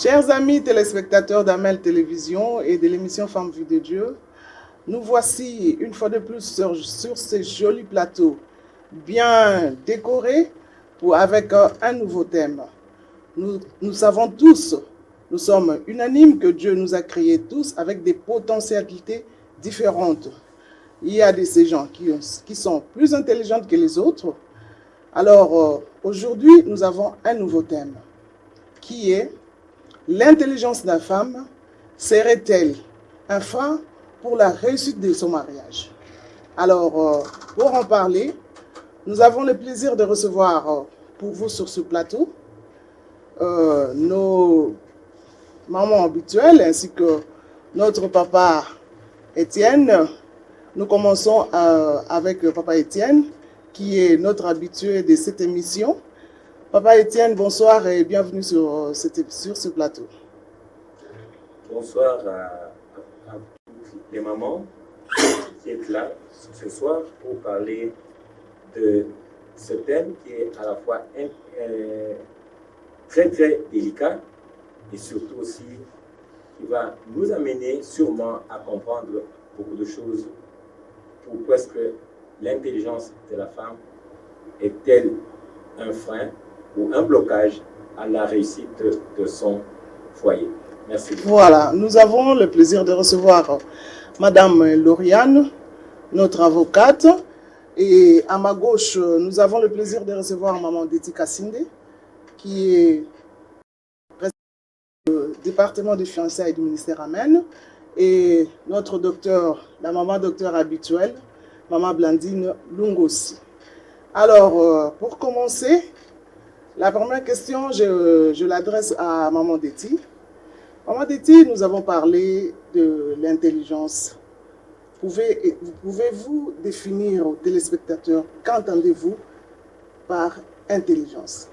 Chers amis téléspectateurs d'Amel Télévision et de l'émission Femmes Vues de Dieu, nous voici une fois de plus sur ces jolis plateaux bien décorés avec un nouveau thème. Nous savons tous, nous sommes unanimes que Dieu nous a créés tous avec des potentialités différentes. Il y a ces gens qui sont plus intelligentes que les autres. Alors aujourd'hui, nous avons un nouveau thème qui est: l'intelligence de la femme serait-elle un frein pour la réussite de son mariage? Alors, pour en parler, nous avons le plaisir de recevoir pour vous sur ce plateau nos mamans habituelles ainsi que notre papa Étienne. Nous commençons avec papa Étienne, qui est notre habitué de cette émission. Papa Étienne, bonsoir et bienvenue sur ce plateau. Bonsoir à toutes les mamans qui êtes là ce soir pour parler de ce thème qui est à la fois très très délicat et surtout aussi qui va nous amener sûrement à comprendre beaucoup de choses. Pourquoi est-ce que l'intelligence de la femme est-elle un frein ou un blocage à la réussite de son foyer? Merci. Voilà, nous avons le plaisir de recevoir Madame Lauriane, notre avocate. Et à ma gauche, nous avons le plaisir de recevoir Maman Deti Kassinde, qui est présidente du département des fiançailles du ministère Amen. Et notre docteur, la maman docteur habituelle, Maman Blandine Lungossi. Alors, pour commencer, la première question, je l'adresse à Maman Deti. Maman Deti, nous avons parlé de l'intelligence. Pouvez-vous définir aux téléspectateurs qu'entendez-vous par intelligence?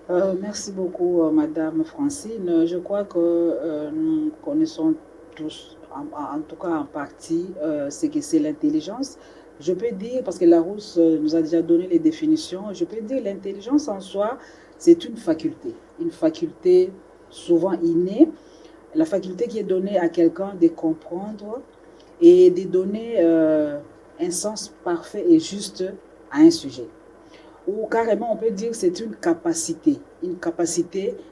Merci beaucoup, Madame Francine. Je crois que nous connaissons tous, en tout cas en partie, ce que c'est l'intelligence. Je peux dire, parce que Larousse nous a déjà donné les définitions, je peux dire l'intelligence en soi, c'est une faculté souvent innée, la faculté qui est donnée à quelqu'un de comprendre et de donner un sens parfait et juste à un sujet. Ou carrément, on peut dire que c'est une capacité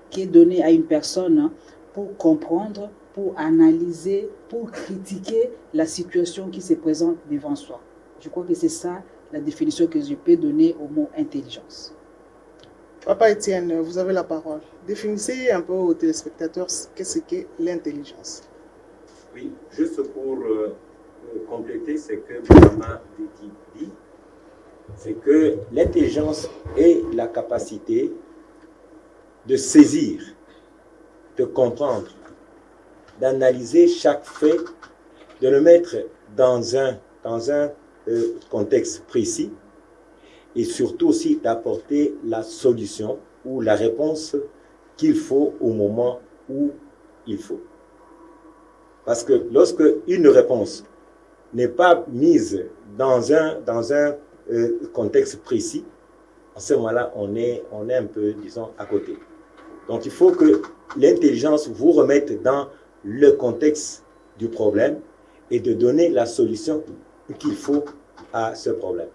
qui est donnée à une personne pour comprendre, pour analyser, pour critiquer la situation qui se présente devant soi. Je crois que c'est ça la définition que je peux donner au mot intelligence. Papa Étienne, vous avez la parole. Définissez un peu aux téléspectateurs qu'est-ce qu'est l'intelligence. Oui, juste pour compléter ce que Maman Deti dit, c'est que l'intelligence est la capacité de saisir, de comprendre, d'analyser chaque fait, de le mettre dans un contexte précis et surtout aussi d'apporter la solution ou la réponse qu'il faut au moment où il faut. Parce que lorsque une réponse n'est pas mise dans un contexte précis, à ce moment-là, on est un peu, disons, à côté. Donc, il faut que l'intelligence vous remette dans le contexte du problème et de donner la solution qu'il faut à ce problème.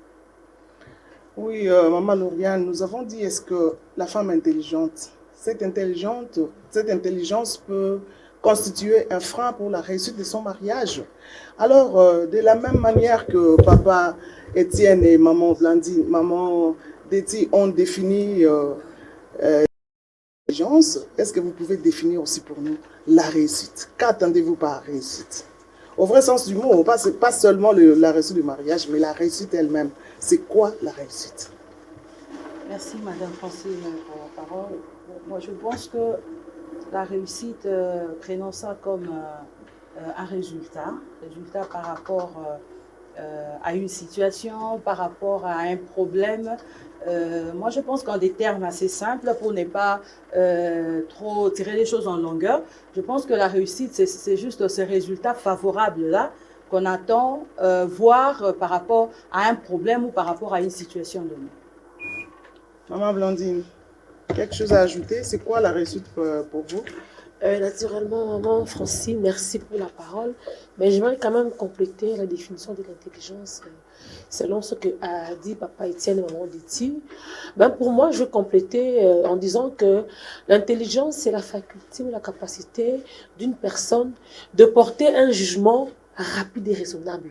Oui, Maman Lauriane, nous avons dit, est-ce que la femme intelligente, cette intelligence peut constituer un frein pour la réussite de son mariage? Alors, de la même manière que Papa Étienne et Maman Blandine, Maman Deti ont défini l'intelligence, est-ce que vous pouvez définir aussi pour nous la réussite? Qu'attendez-vous par réussite? Au vrai sens du mot, pas seulement la réussite du mariage, mais la réussite elle-même. C'est quoi la réussite? Merci Madame Francine pour la parole. Moi je pense que la réussite, prenons ça comme un résultat par rapport à une situation, par rapport à un problème. Moi je pense qu'en des termes assez simples, pour ne pas trop tirer les choses en longueur, je pense que la réussite c'est juste ce résultat favorable-là qu'on attend voir par rapport à un problème ou par rapport à une situation donnée. Maman Blandine. Quelque chose à ajouter? C'est quoi la réussite pour vous? Naturellement, maman Francine, merci pour la parole. Mais j'aimerais quand même compléter la définition de l'intelligence selon ce que a dit papa Étienne et maman Diti. Ben pour moi, je vais compléter en disant que l'intelligence, c'est la faculté ou la capacité d'une personne de porter un jugement rapide et raisonnable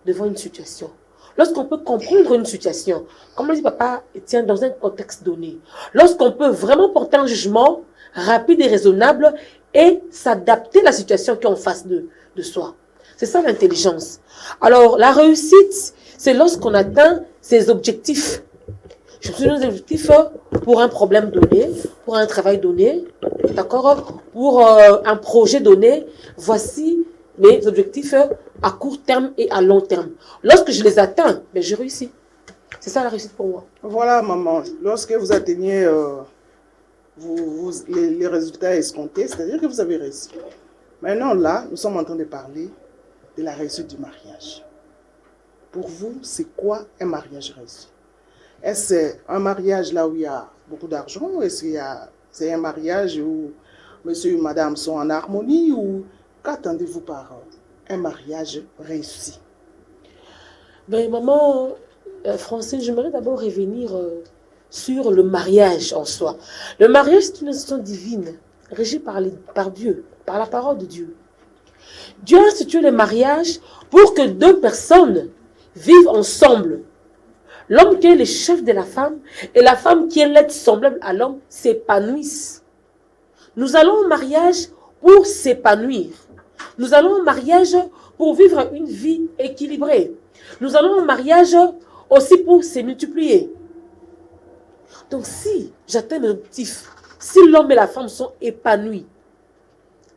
devant une situation. Lorsqu'on peut comprendre une situation, comme le dit papa Étienne, dans un contexte donné, lorsqu'on peut vraiment porter un jugement rapide et raisonnable et s'adapter à la situation qui est en face de soi. C'est ça l'intelligence. Alors, la réussite, c'est lorsqu'on atteint ses objectifs. Je suis dans des objectifs pour un problème donné, pour un travail donné, d'accord, pour un projet donné. Voici mes objectifs à court terme et à long terme. Lorsque je les atteins, ben, je réussis. C'est ça la réussite pour moi. Voilà, maman. Lorsque vous atteignez les résultats escomptés, c'est-à-dire que vous avez réussi. Maintenant, là, nous sommes en train de parler de la réussite du mariage. Pour vous, c'est quoi un mariage réussi? Est-ce que c'est un mariage là où il y a beaucoup d'argent? Est-ce que c'est un mariage où monsieur et madame sont en harmonie? Ou qu'attendez-vous par un mariage réussi? Ben, maman Francine, j'aimerais d'abord revenir sur le mariage en soi. Le mariage, c'est une institution divine, régie par Dieu, par la parole de Dieu. Dieu a institué le mariage pour que deux personnes vivent ensemble. L'homme qui est le chef de la femme et la femme qui est l'être semblable à l'homme s'épanouissent. Nous allons au mariage pour s'épanouir. Nous allons au mariage pour vivre une vie équilibrée. Nous allons au mariage aussi pour se multiplier. Donc si j'atteins mes objectifs, si l'homme et la femme sont épanouis,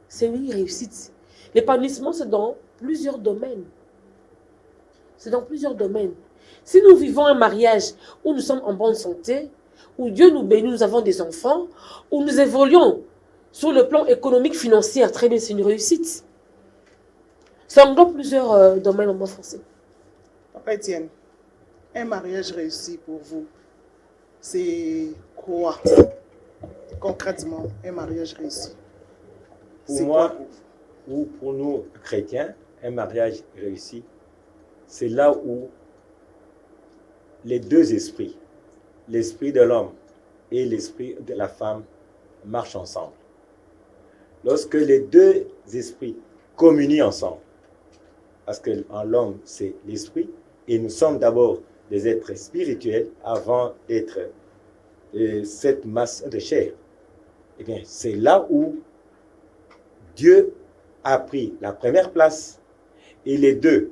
c'est une réussite. L'épanouissement, c'est dans plusieurs domaines. C'est dans plusieurs domaines. Si nous vivons un mariage où nous sommes en bonne santé, où Dieu nous bénit, nous avons des enfants, où nous évoluons sur le plan économique, financier, très bien, c'est une réussite. Ça englobe plusieurs domaines en bon français. Papa Étienne, un mariage réussi pour vous, c'est quoi concrètement un mariage réussi? Pour moi, ou pour nous chrétiens, un mariage réussi, c'est là où les deux esprits, l'esprit de l'homme et l'esprit de la femme, marchent ensemble. Lorsque les deux esprits communient ensemble, parce qu'en l'homme, c'est l'esprit, et nous sommes d'abord des êtres spirituels avant d'être cette masse de chair. Eh bien, c'est là où Dieu a pris la première place et les deux,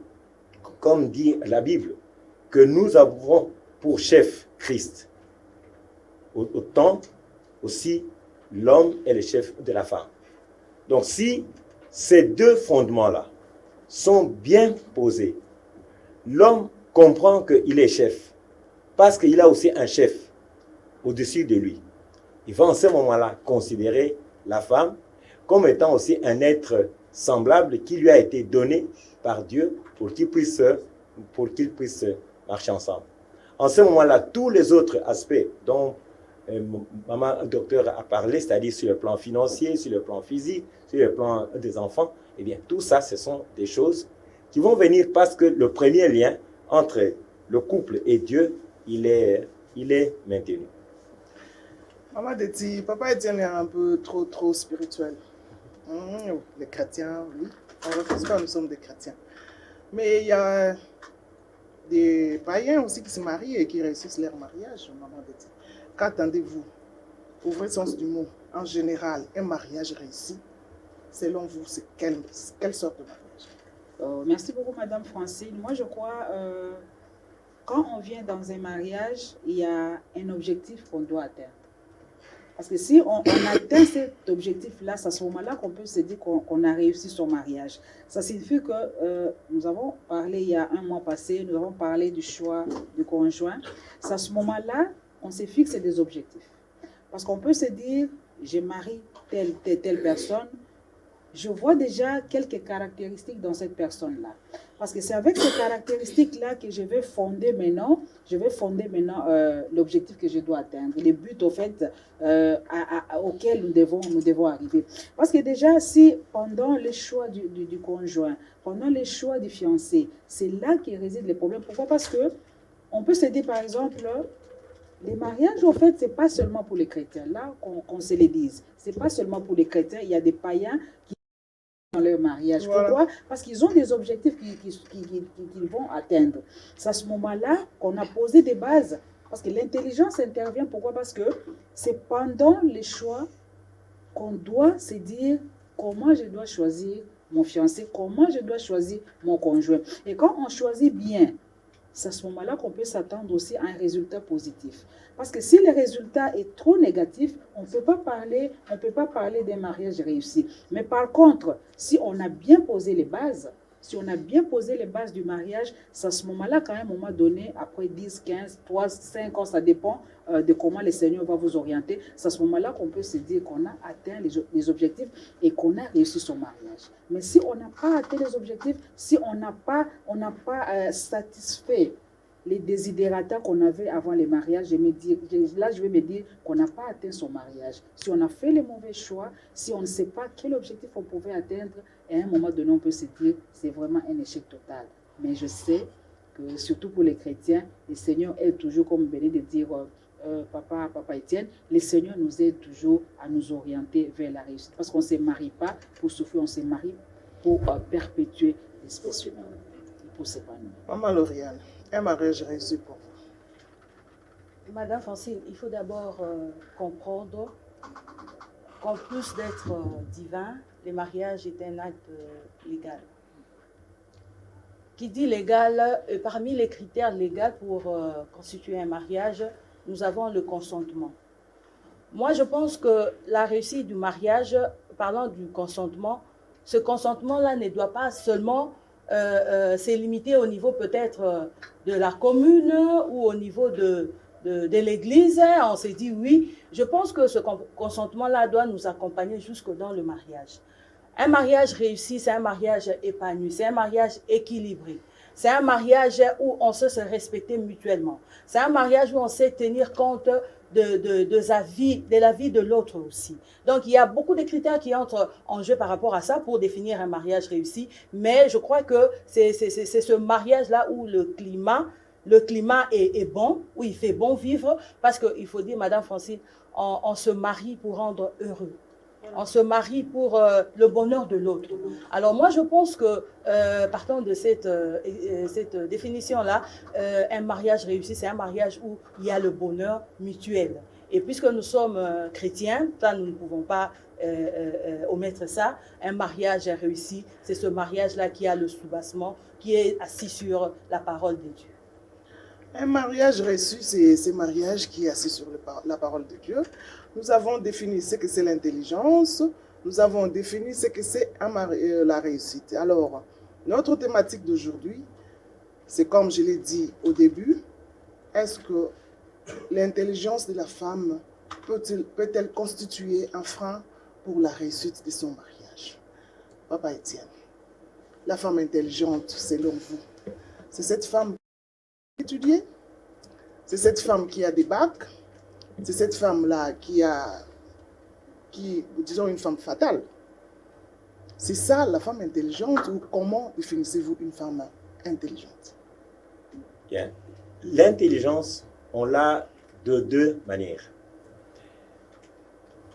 comme dit la Bible, que nous avons pour chef Christ. Autant aussi l'homme est le chef de la femme. Donc si ces deux fondements-là sont bien posés, l'homme comprend qu'il est chef parce qu'il a aussi un chef au-dessus de lui. Il va en ce moment-là considérer la femme comme étant aussi un être semblable qui lui a été donné par Dieu pour qu'ils puissent marcher ensemble. En ce moment-là, tous les autres aspects dont maman docteur a parlé, c'est-à-dire sur le plan financier, sur le plan physique, sur le plan des enfants, eh bien, tout ça, ce sont des choses qui vont venir parce que le premier lien entre le couple et Dieu, il est maintenu. Maman Deti, papa Étienne est un peu trop spirituel. Les chrétiens, oui. On ne refuse pas, nous sommes des chrétiens. Mais il y a des païens aussi qui se marient et qui réussissent leur mariage, maman Deti. Qu'attendez-vous, au vrai sens du mot, en général, un mariage réussi, selon vous, c'est quelle sorte de mariage? Merci beaucoup, Madame Francine. Moi, je crois, quand on vient dans un mariage, il y a un objectif qu'on doit atteindre. Parce que si on atteint cet objectif-là, c'est à ce moment-là qu'on peut se dire qu'on a réussi son mariage. Ça signifie que nous avons parlé il y a un mois passé, nous avons parlé du choix du conjoint. C'est à ce moment-là qu'on se fixe des objectifs. Parce qu'on peut se dire, je marie telle personne, je vois déjà quelques caractéristiques dans cette personne-là. Parce que c'est avec ces caractéristiques-là que je vais fonder maintenant l'objectif que je dois atteindre, les buts au fait auxquels nous devons arriver. Parce que déjà, si pendant le choix du conjoint, pendant le choix du fiancé, c'est là que résident les problèmes. Pourquoi? Parce que on peut se dire, par exemple, les mariages, en fait, c'est pas seulement pour les chrétiens. Là, qu'on se le dise. C'est pas seulement pour les chrétiens. Il y a des païens qui dans leur mariage. Voilà. Pourquoi? Parce qu'ils ont des objectifs qu'ils vont atteindre. C'est à ce moment-là qu'on a posé des bases. Parce que l'intelligence intervient. Pourquoi? Parce que c'est pendant les choix qu'on doit se dire comment je dois choisir mon fiancé, comment je dois choisir mon conjoint. Et quand on choisit bien, c'est à ce moment-là qu'on peut s'attendre aussi à un résultat positif. Parce que si le résultat est trop négatif, on ne peut pas parler d'un mariage réussi. Mais par contre, si on a bien posé les bases, du mariage, c'est à ce moment-là qu'à un moment donné, après 10, 15, 3, 5 ans, ça dépend de comment le Seigneur va vous orienter, c'est à ce moment-là qu'on peut se dire qu'on a atteint les objectifs et qu'on a réussi son mariage. Mais si on n'a pas atteint les objectifs, si on n'a pas satisfait les désidératas qu'on avait avant les mariages, je vais me dire qu'on n'a pas atteint son mariage. Si on a fait les mauvais choix, si on ne sait pas quel objectif on pouvait atteindre, à un moment donné, on peut se dire c'est vraiment un échec total. Mais je sais que, surtout pour les chrétiens, le Seigneur aide toujours, comme venait de dire Papa Étienne, le Seigneur nous aide toujours à nous orienter vers la réussite. Parce qu'on ne se marie pas pour souffrir, on se marie pour perpétuer l'espèce humaine, pour s'épanouir. Maman Lauriane, un mariage réussi pour vous? Madame Francine, il faut d'abord comprendre qu'en plus d'être divin, le mariage est un acte légal. Qui dit légal, parmi les critères légaux pour constituer un mariage, nous avons le consentement. Moi, je pense que la réussite du mariage, parlant du consentement, ce consentement-là ne doit pas seulement se limiter au niveau peut-être de la commune ou au niveau de l'église. On s'est dit oui. Je pense que ce consentement-là doit nous accompagner jusque dans le mariage. Un mariage réussi, c'est un mariage épanoui, c'est un mariage équilibré. C'est un mariage où on sait se respecter mutuellement. C'est un mariage où on sait tenir compte de la vie de l'autre aussi. Donc, il y a beaucoup de critères qui entrent en jeu par rapport à ça pour définir un mariage réussi. Mais je crois que c'est ce mariage-là où le climat est bon, où il fait bon vivre. Parce qu'il faut dire, Madame Francine, on se marie pour rendre heureux. On se marie pour le bonheur de l'autre. Alors moi, je pense que, partant de cette définition-là, un mariage réussi, c'est un mariage où il y a le bonheur mutuel. Et puisque nous sommes chrétiens, ça, nous ne pouvons pas omettre ça. Un mariage réussi, c'est ce mariage-là qui a le soubassement, qui est assis sur la parole de Dieu. Un mariage reçu, c'est ce mariage qui est assis sur la parole de Dieu. Nous avons défini ce que c'est l'intelligence. Nous avons défini ce que c'est la réussite. Alors, notre thématique d'aujourd'hui, c'est comme je l'ai dit au début, est-ce que l'intelligence de la femme peut-elle constituer un frein pour la réussite de son mariage? Papa Étienne, la femme intelligente, selon vous, c'est cette femme étudiée, c'est cette femme qui a des bacs, c'est cette femme-là qui, disons, une femme fatale. C'est ça la femme intelligente, ou comment définissez-vous une femme intelligente? Bien. L'intelligence, on l'a de deux manières.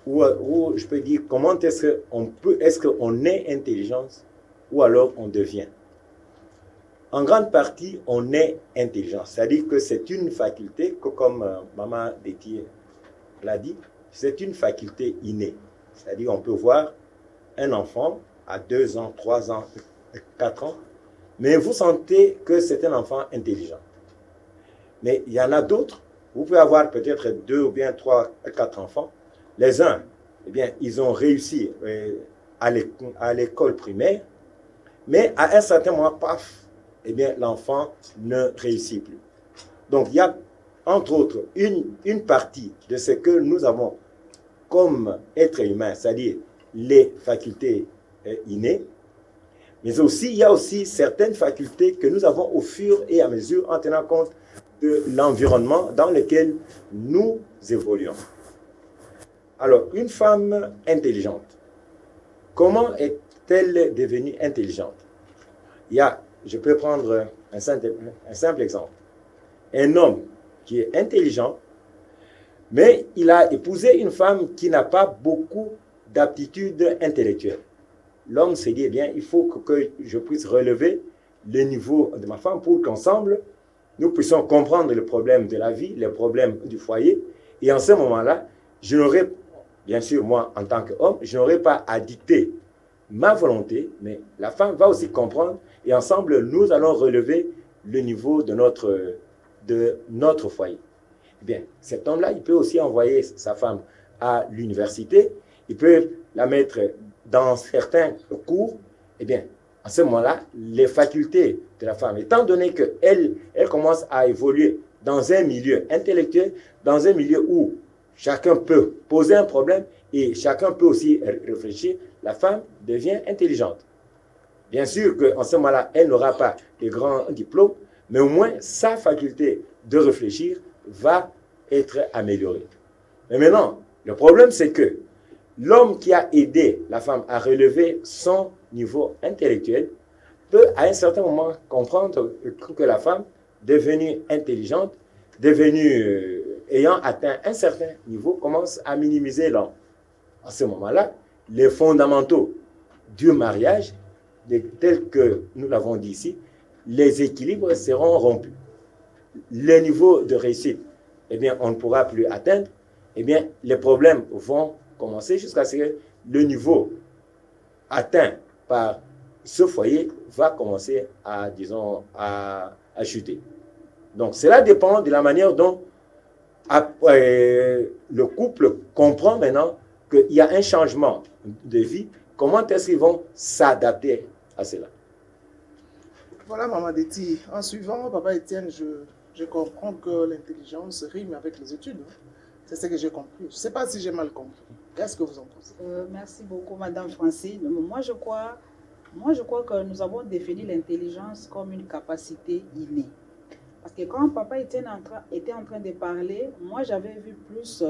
Ou je peux dire, comment est-ce qu'on est intelligence, ou alors on devient. En grande partie, on est intelligent. C'est-à-dire que c'est une faculté, que, comme Maman Détier l'a dit, c'est une faculté innée. C'est-à-dire qu'on peut voir un enfant à 2 ans, 3 ans, 4 ans, mais vous sentez que c'est un enfant intelligent. Mais il y en a d'autres, vous pouvez avoir peut-être 2 ou bien 3, 4 enfants. Les uns, eh bien, ils ont réussi à l'école primaire, mais à un certain moment, paf, eh bien, l'enfant ne réussit plus. Donc, il y a, entre autres, une partie de ce que nous avons comme être humain, c'est-à-dire les facultés innées, Mais aussi, il y a aussi certaines facultés que nous avons au fur et à mesure en tenant compte de l'environnement dans lequel nous évoluons. Alors, une femme intelligente, comment est-elle devenue intelligente? Je peux prendre un simple exemple. Un homme qui est intelligent, mais il a épousé une femme qui n'a pas beaucoup d'aptitudes intellectuelles. L'homme s'est dit, eh bien, il faut que je puisse relever le niveau de ma femme pour qu'ensemble, nous puissions comprendre le problème de la vie, les problèmes du foyer. Et en ce moment-là, je n'aurai, bien sûr, moi, en tant qu'homme, je n'aurai pas à dicter ma volonté, mais la femme va aussi comprendre et ensemble, nous allons relever le niveau de notre foyer. Eh bien, cet homme-là, il peut aussi envoyer sa femme à l'université, il peut la mettre dans certains cours. Eh bien, à ce moment-là, les facultés de la femme, étant donné qu'elle commence à évoluer dans un milieu intellectuel, dans un milieu où chacun peut poser un problème et chacun peut aussi réfléchir, la femme devient intelligente. Bien sûr qu'en ce moment-là, elle n'aura pas de grands diplômes, mais au moins sa faculté de réfléchir va être améliorée. Mais maintenant, le problème, c'est que l'homme qui a aidé la femme à relever son niveau intellectuel peut à un certain moment comprendre que la femme, devenue intelligente, ayant atteint un certain niveau, commence à minimiser l'homme. À ce moment-là, les fondamentaux du mariage, tels que nous l'avons dit ici, les équilibres seront rompus. Les niveaux de réussite, eh bien, on ne pourra plus atteindre. Eh bien, les problèmes vont commencer jusqu'à ce que le niveau atteint par ce foyer va commencer à chuter. Donc, cela dépend de la manière dont le couple comprend maintenant qu'il y a un changement de vie. Comment est-ce qu'ils vont s'adapter à cela? Voilà, Maman Deti. En suivant, Papa Étienne, je comprends que l'intelligence rime avec les études. C'est ce que j'ai compris. Je ne sais pas si j'ai mal compris. Qu'est-ce que vous en pensez? Merci beaucoup, Madame Francine. Moi, je crois que nous avons défini l'intelligence comme une capacité innée. Parce que quand Papa était en train de parler, moi, j'avais vu plus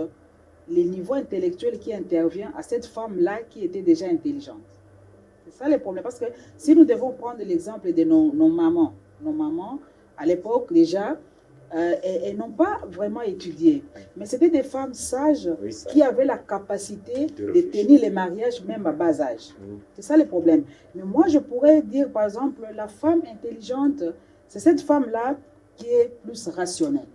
les niveaux intellectuels qui interviennent à cette femme-là qui était déjà intelligente. C'est ça le problème. Parce que si nous devons prendre l'exemple de nos mamans, à l'époque déjà, elles n'ont pas vraiment étudié. Mais c'était des femmes sages qui avaient la capacité de tenir les mariages même à bas âge. C'est ça le problème. Mais moi, je pourrais dire, par exemple, la femme intelligente, c'est cette femme-là qui est plus rationnelle.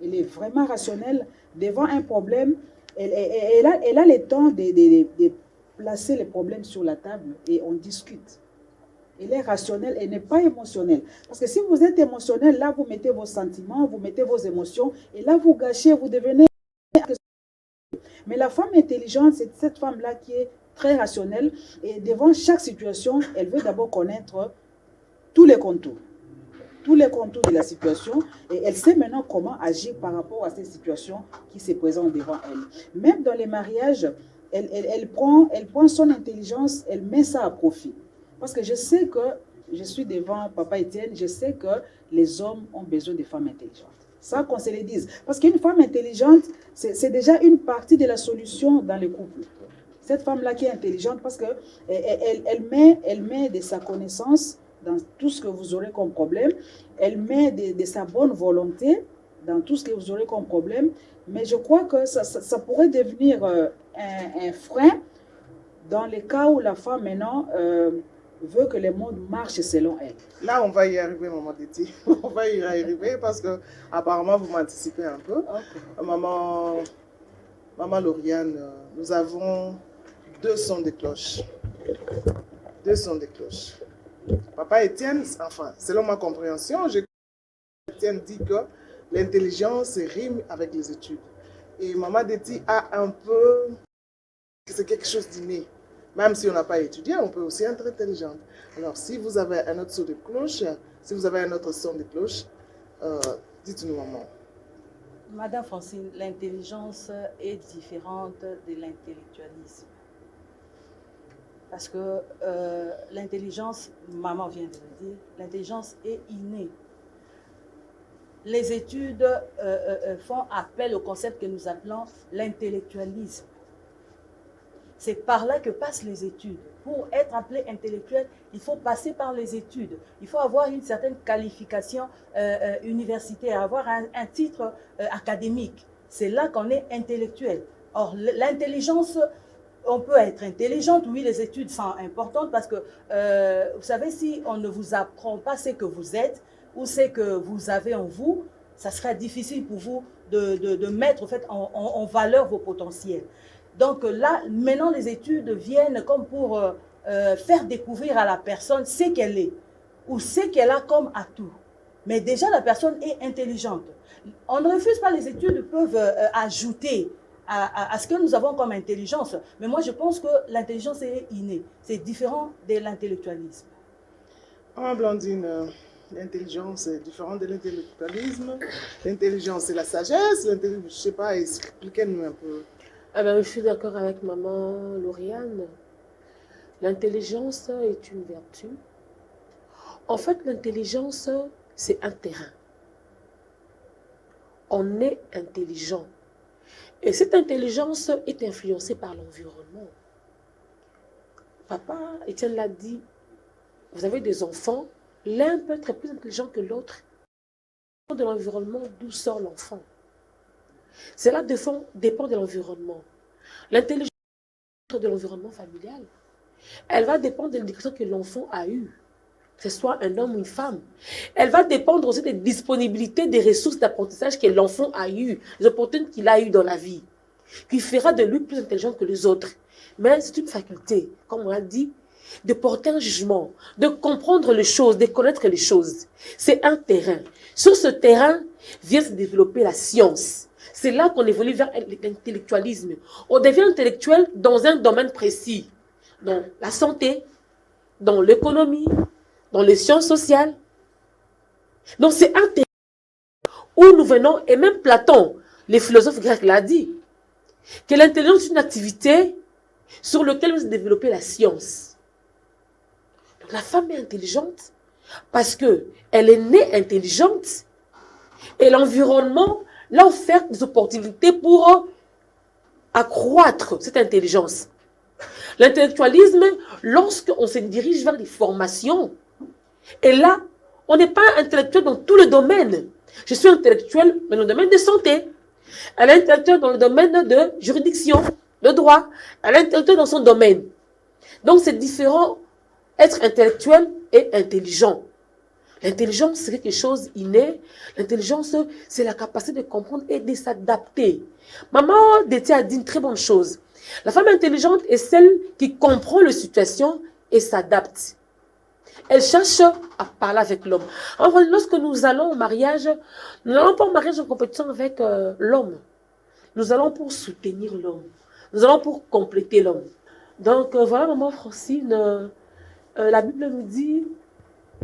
Elle est vraiment rationnelle devant un problème. Elle a le temps de placer les problèmes sur la table et on discute. Elle est rationnelle, elle n'est pas émotionnelle. Parce que si vous êtes émotionnel, là, vous mettez vos sentiments, vous mettez vos émotions, et là, vous gâchez, vous devenez... Mais la femme intelligente, c'est cette femme-là qui est très rationnelle, et devant chaque situation, elle veut d'abord connaître tous les contours de la situation, et elle sait maintenant comment agir par rapport à ces situations qui se présentent devant elle. Même dans les mariages, elle prend son intelligence, elle met ça à profit. Parce que je sais que, je suis devant Papa Étienne, je sais que les hommes ont besoin de femmes intelligentes. Ça, qu'on se le dise. Parce qu'une femme intelligente, c'est déjà une partie de la solution dans le couple. Cette femme-là qui est intelligente, parce qu'elle met de sa connaissance dans tout ce que vous aurez comme problème. Elle met de sa bonne volonté dans tout ce que vous aurez comme problème. Mais je crois que ça pourrait devenir un frein dans les cas où la femme maintenant veut que le monde marche selon elle. Là, on va y arriver, Maman Deti. On va y arriver parce que apparemment vous m'anticipez un peu. Okay. Maman Lauriane, nous avons 2 sons de cloche. 2 sons de cloche. Papa Étienne, enfin, selon ma compréhension, Étienne dit que l'intelligence rime avec les études. Et Maman Deti a un peu... C'est quelque chose d'inné. Même si on n'a pas étudié, on peut aussi être intelligente. Alors, si vous avez un autre son de cloche, dites-nous, maman. Madame Francine, l'intelligence est différente de l'intellectualisme. Parce que l'intelligence, maman vient de le dire, l'intelligence est innée. Les études font appel au concept que nous appelons l'intellectualisme. C'est par là que passent les études. Pour être appelé intellectuel, il faut passer par les études. Il faut avoir une certaine qualification universitaire, avoir un titre académique. C'est là qu'on est intellectuel. Or, l'intelligence, on peut être intelligente, oui, les études sont importantes parce que, vous savez, si on ne vous apprend pas ce que vous êtes ou ce que vous avez en vous, ça sera difficile pour vous de mettre en, fait, en valeur vos potentiels. Donc là, maintenant, les études viennent comme pour faire découvrir à la personne ce qu'elle est ou ce qu'elle a comme atout. Mais déjà, la personne est intelligente. On ne refuse pas, les études peuvent ajouter à ce que nous avons comme intelligence. Mais moi, je pense que l'intelligence est innée. C'est différent de l'intellectualisme. Blandine, l'intelligence est différente de l'intellectualisme. L'intelligence, c'est la sagesse. Je ne sais pas, expliquez-nous un peu. Ah ben, je suis d'accord avec maman Lauriane. L'intelligence est une vertu. En fait, l'intelligence, c'est un terrain. On est intelligent. Et cette intelligence est influencée par l'environnement. Papa, Étienne l'a dit, vous avez des enfants, l'un peut être plus intelligent que l'autre. De l'environnement d'où sort l'enfant. Cela dépend de l'environnement. L'intelligence de l'environnement familial, elle va dépendre de l'éducation que l'enfant a eue, que ce soit un homme ou une femme. Elle va dépendre aussi des disponibilités, des ressources d'apprentissage que l'enfant a eues, les opportunités qu'il a eues dans la vie, qui fera de lui plus intelligent que les autres. Mais c'est une faculté, comme on l'a dit, de porter un jugement, de comprendre les choses, de connaître les choses. C'est un terrain. Sur ce terrain vient se développer la science. C'est là qu'on évolue vers l'intellectualisme. On devient intellectuel dans un domaine précis, dans la santé, dans l'économie, dans les sciences sociales. Donc c'est un terrain où nous venons, et même Platon, les philosophes grecs l'a dit, que l'intelligence est une activité sur laquelle va se développer la science. Donc la femme est intelligente parce qu'elle est née intelligente et l'environnement l'a offert des opportunités pour accroître cette intelligence. L'intellectualisme, lorsqu'on se dirige vers des formations, et là, on n'est pas intellectuel dans tous les domaines. Je suis intellectuel dans le domaine de santé. Elle est intellectuelle dans le domaine de juridiction, de droit. Elle est intellectuelle dans son domaine. Donc, c'est différent être intellectuel et intelligent. L'intelligence, c'est quelque chose d'inné. L'intelligence, c'est la capacité de comprendre et de s'adapter. Maman Détié a dit une très bonne chose. La femme intelligente est celle qui comprend les situations et s'adapte. Elle cherche à parler avec l'homme. Enfin, lorsque nous allons au mariage, nous n'allons pas au mariage en compétition avec l'homme. Nous allons pour soutenir l'homme. Nous allons pour compléter l'homme. Donc, voilà, maman Francine, la Bible nous dit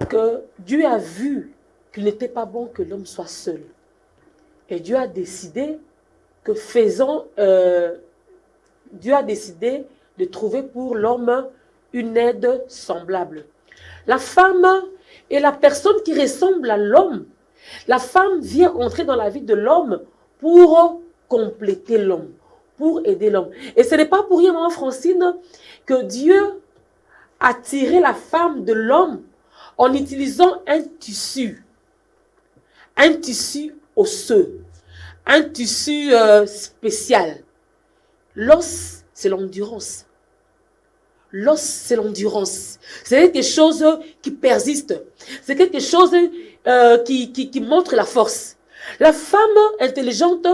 que Dieu a vu qu'il n'était pas bon que l'homme soit seul. Et Dieu a décidé que Dieu a décidé de trouver pour l'homme une aide semblable. La femme est la personne qui ressemble à l'homme. La femme vient entrer dans la vie de l'homme pour compléter l'homme, pour aider l'homme. Et ce n'est pas pour rien, maman Francine, que Dieu a tiré la femme de l'homme en utilisant un tissu osseux, un tissu spécial. L'os, c'est l'endurance. L'os, c'est l'endurance. C'est quelque chose qui persiste. C'est quelque chose qui montre la force. La femme intelligente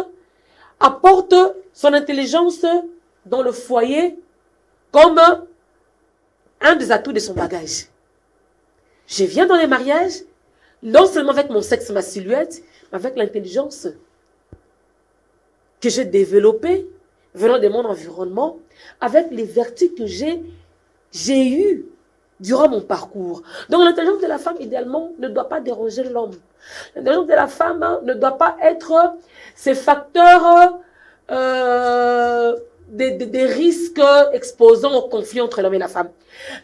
apporte son intelligence dans le foyer comme un des atouts de son bagage. Je viens dans les mariages, non seulement avec mon sexe, ma silhouette, mais avec l'intelligence que j'ai développée venant de mon environnement, avec les vertus que j'ai eues durant mon parcours. Donc l'intelligence de la femme, idéalement, ne doit pas déranger l'homme. L'intelligence de la femme ne doit pas être ces facteurs des risques exposant au conflit entre l'homme et la femme.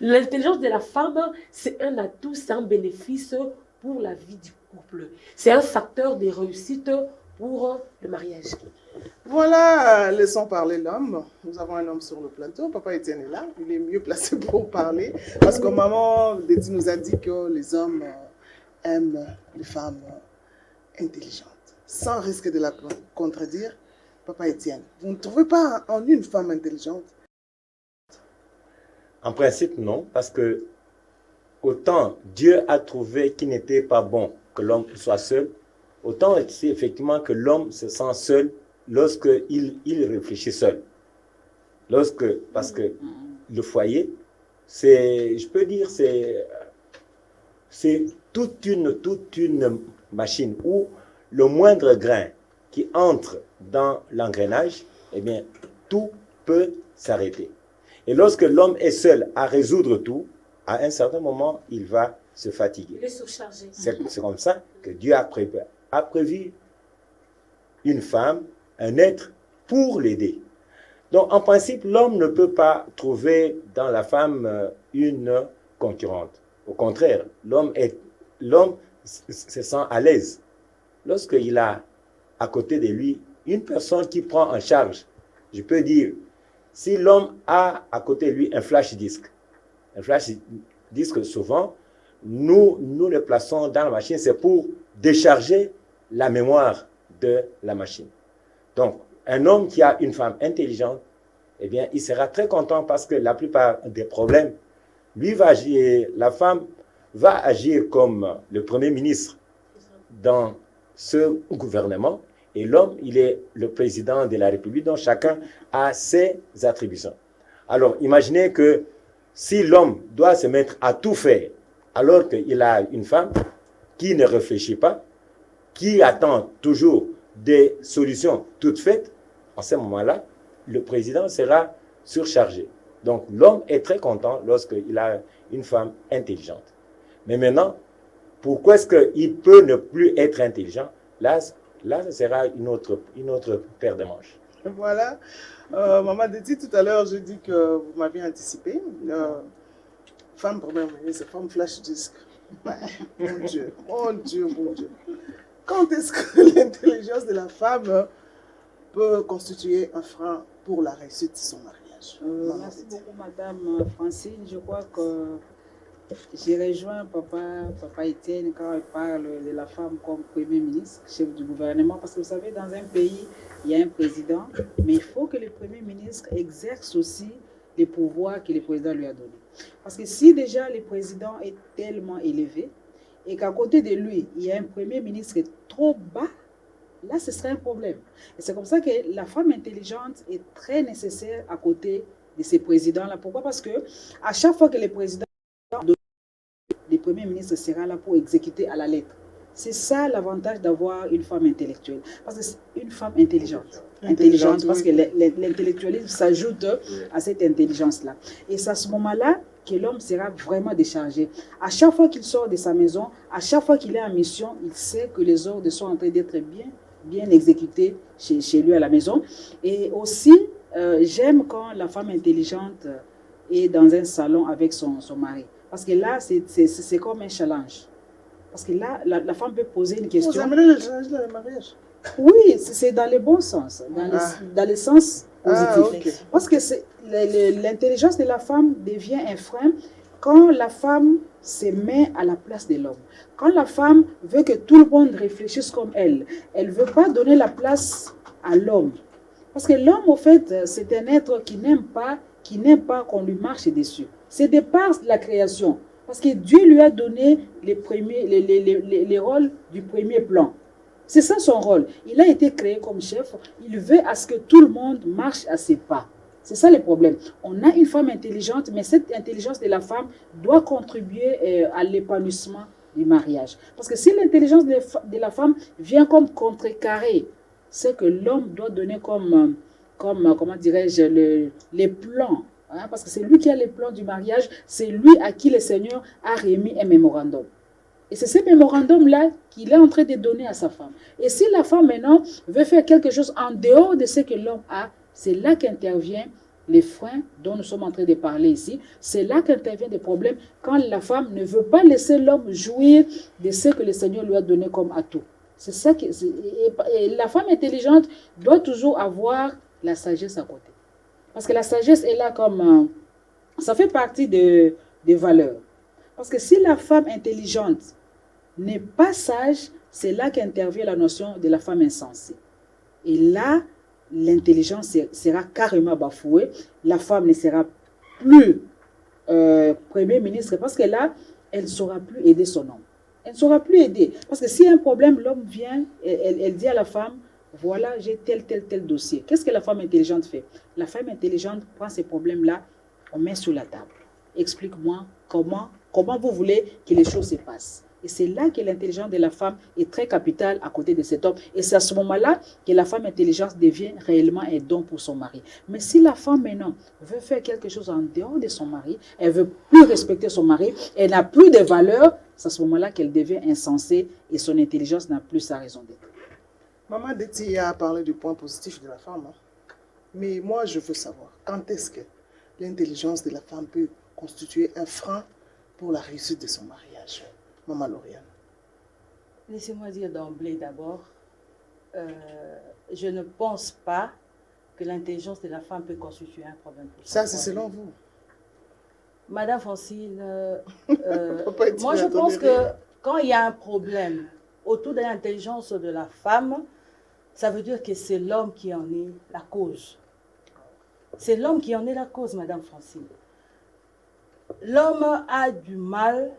L'intelligence de la femme, c'est un atout, c'est un bénéfice pour la vie du couple. C'est un facteur de réussite pour le mariage. Voilà, laissons parler l'homme. Nous avons un homme sur le plateau. Papa Étienne est là. Il est mieux placé pour parler. Parce que maman Dédi nous a dit que les hommes aiment les femmes intelligentes. Sans risque de la contredire, Papa Étienne, vous ne trouvez pas en une femme intelligente? En principe, non, parce que autant Dieu a trouvé qu'il n'était pas bon que l'homme soit seul, autant c'est effectivement que l'homme se sent seul lorsqu'il réfléchit seul. Parce que le foyer, je peux dire, c'est toute une machine où le moindre grain qui entre dans l'engrenage, eh bien, tout peut s'arrêter. Et lorsque l'homme est seul à résoudre tout, à un certain moment, il va se fatiguer. Il est surchargé. C'est comme ça que Dieu a prévu une femme, un être, pour l'aider. Donc, en principe, l'homme ne peut pas trouver dans la femme une concurrente. Au contraire, l'homme se sent à l'aise lorsqu'il a à côté de lui une personne qui prend en charge. Je peux dire, si l'homme a à côté de lui un flash disque souvent, nous le plaçons dans la machine, c'est pour décharger la mémoire de la machine. Donc, un homme qui a une femme intelligente, eh bien, il sera très content parce que la plupart des problèmes, la femme va agir comme le Premier ministre dans ce gouvernement, et l'homme, il est le président de la République, donc chacun a ses attributions. Alors, imaginez que si l'homme doit se mettre à tout faire, alors qu'il a une femme qui ne réfléchit pas, qui attend toujours des solutions toutes faites, en ce moment-là, le président sera surchargé. Donc, l'homme est très content lorsqu'il a une femme intelligente. Mais maintenant, pourquoi est-ce qu'il peut ne plus être intelligent? Là, ce sera une autre paire de manches. Voilà. Maman Dédi, tout à l'heure, j'ai dit que vous m'aviez anticipé. Femme première ministre, femme flash disque. Ouais, mon Dieu, mon Dieu, mon Dieu. Quand est-ce que l'intelligence de la femme peut constituer un frein pour la réussite de son mariage? Merci beaucoup, Madame Francine. Je crois que j'ai rejoint papa Étienne quand il parle de la femme comme Premier ministre, chef du gouvernement, parce que vous savez, dans un pays, il y a un président, mais il faut que le Premier ministre exerce aussi les pouvoirs que le président lui a donnés. Parce que si déjà le président est tellement élevé et qu'à côté de lui, il y a un Premier ministre trop bas, là, ce serait un problème. Et c'est comme ça que la femme intelligente est très nécessaire à côté de ces présidents-là. Pourquoi? Parce que à chaque fois que le président le Premier ministre sera là pour exécuter à la lettre. C'est ça l'avantage d'avoir une femme intellectuelle. Parce que c'est une femme intelligente. Intelligente parce que l'intellectualisme s'ajoute à cette intelligence-là. Et c'est à ce moment-là que l'homme sera vraiment déchargé. À chaque fois qu'il sort de sa maison, à chaque fois qu'il est en mission, il sait que les ordres sont en train d'être bien exécutés chez lui à la maison. Et aussi, j'aime quand la femme intelligente est dans un salon avec son mari. Parce que là, c'est comme un challenge. Parce que là, la femme peut poser une question. Vous aimeriez le challenge dans le mariage? Oui, c'est dans le bon sens, dans le sens positif. Okay. Parce que l'intelligence de la femme devient un frein quand la femme se met à la place de l'homme. Quand la femme veut que tout le monde réfléchisse comme elle ne veut pas donner la place à l'homme. Parce que l'homme, au fait, c'est un être qui n'aime pas qu'on lui marche dessus. C'est de par la création. Parce que Dieu lui a donné les rôles du premier plan. C'est ça son rôle. Il a été créé comme chef. Il veut à ce que tout le monde marche à ses pas. C'est ça le problème. On a une femme intelligente, mais cette intelligence de la femme doit contribuer à l'épanouissement du mariage. Parce que si l'intelligence de la femme vient comme contrecarrer, c'est que l'homme doit donner comme comment dirais-je, les plans. Hein, parce que c'est lui qui a les plans du mariage, c'est lui à qui le Seigneur a remis un mémorandum. Et c'est ce mémorandum-là qu'il est en train de donner à sa femme. Et si la femme maintenant veut faire quelque chose en dehors de ce que l'homme a C'est là qu'interviennent les freins dont nous sommes en train de parler ici. C'est là qu'interviennent des problèmes quand la femme ne veut pas laisser l'homme jouir de ce que le Seigneur lui a donné comme atout. C'est ça et la femme intelligente doit toujours avoir la sagesse à côté. Parce que la sagesse est là comme... ça fait partie des valeurs. Parce que si la femme intelligente n'est pas sage, c'est là qu'intervient la notion de la femme insensée. Et là, l'intelligence sera carrément bafouée. La femme ne sera plus premier ministre parce que là, elle ne saura plus aider son homme. Elle ne saura plus aider. Parce que s'il y a un problème, l'homme vient, elle dit à la femme, voilà, j'ai tel dossier. Qu'est-ce que la femme intelligente fait? La femme intelligente prend ces problèmes-là, on met sur la table. Explique-moi comment vous voulez que les choses se passent. Et c'est là que l'intelligence de la femme est très capitale à côté de cet homme. Et c'est à ce moment-là que la femme intelligente devient réellement un don pour son mari. Mais si la femme maintenant veut faire quelque chose en dehors de son mari, elle ne veut plus respecter son mari, elle n'a plus de valeur, c'est à ce moment-là qu'elle devient insensée et son intelligence n'a plus sa raison d'être. Maman Deti a parlé du point positif de la femme. Mais moi, je veux savoir, quand est-ce que l'intelligence de la femme peut constituer un frein pour la réussite de son mariage? Maman Lauriane. Laissez-moi dire d'emblée d'abord, je ne pense pas que l'intelligence de la femme peut constituer un problème. Ça, c'est selon vous. Madame Francine, moi je pense que quand il y a un problème autour de l'intelligence de la femme, ça veut dire que c'est l'homme qui en est la cause. C'est l'homme qui en est la cause, Madame Francine. L'homme a du mal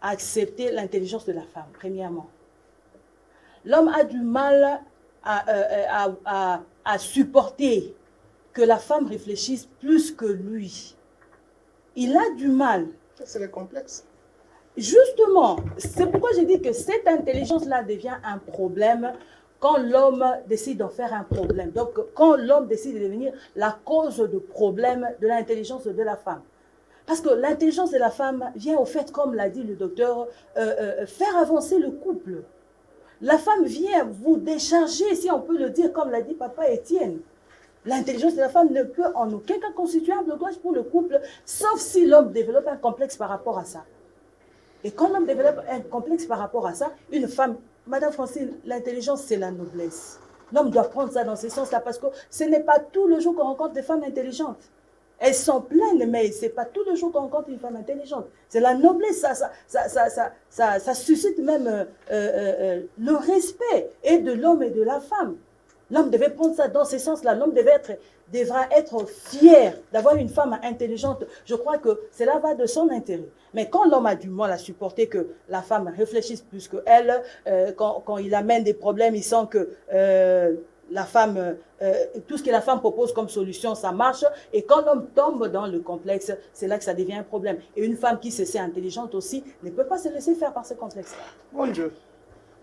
à accepter l'intelligence de la femme, premièrement. L'homme a du mal à supporter que la femme réfléchisse plus que lui. Il a du mal. C'est le complexe. Justement, c'est pourquoi j'ai dit que cette intelligence-là devient un problème quand l'homme décide d'en faire un problème. Donc, quand l'homme décide de devenir la cause de problème de l'intelligence de la femme. Parce que l'intelligence de la femme vient au fait, comme l'a dit le docteur, faire avancer le couple. La femme vient vous décharger, si on peut le dire, comme l'a dit papa Étienne. L'intelligence de la femme ne peut en aucun cas constituer un blocage pour le couple, sauf si l'homme développe un complexe par rapport à ça. Et quand l'homme développe un complexe par rapport à ça, une femme, Madame Francine, l'intelligence, c'est la noblesse. L'homme doit prendre ça dans ce sens-là, parce que ce n'est pas tout le jour qu'on rencontre des femmes intelligentes. Elles sont pleines, mais ce n'est pas tout le jour qu'on rencontre une femme intelligente. C'est la noblesse, ça suscite même le respect et de l'homme et de la femme. L'homme devait prendre ça dans ce sens-là. L'homme devra être fier d'avoir une femme intelligente. Je crois que cela va de son intérêt. Mais quand l'homme a du mal à supporter que la femme réfléchisse plus qu'elle, quand il amène des problèmes, il sent que la femme, tout ce que la femme propose comme solution, ça marche. Et quand l'homme tombe dans le complexe, c'est là que ça devient un problème. Et une femme qui se sait intelligente aussi ne peut pas se laisser faire par ce complexe-là. Mon Dieu.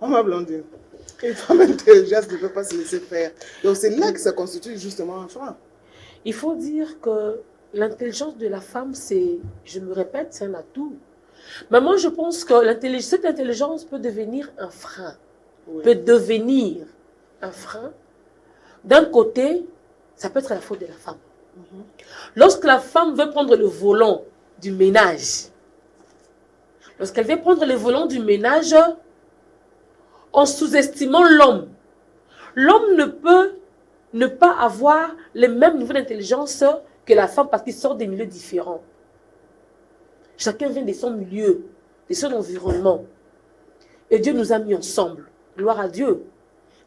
Maman Blondine, une femme intelligente ne peut pas se laisser faire. Donc c'est là que ça constitue justement un frein. Il faut dire que l'intelligence de la femme, c'est, je me répète, c'est un atout. Mais moi, je pense que cette intelligence peut devenir un frein. Oui. Peut devenir un frein. D'un côté, ça peut être la faute de la femme. Lorsque la femme veut prendre le volant du ménage, lorsqu'elle veut prendre le volant du ménage, en sous-estimant l'homme, l'homme ne peut ne pas avoir le même niveau d'intelligence que la femme parce qu'ils sortent des milieux différents. Chacun vient de son milieu, de son environnement. Et Dieu nous a mis ensemble. Gloire à Dieu.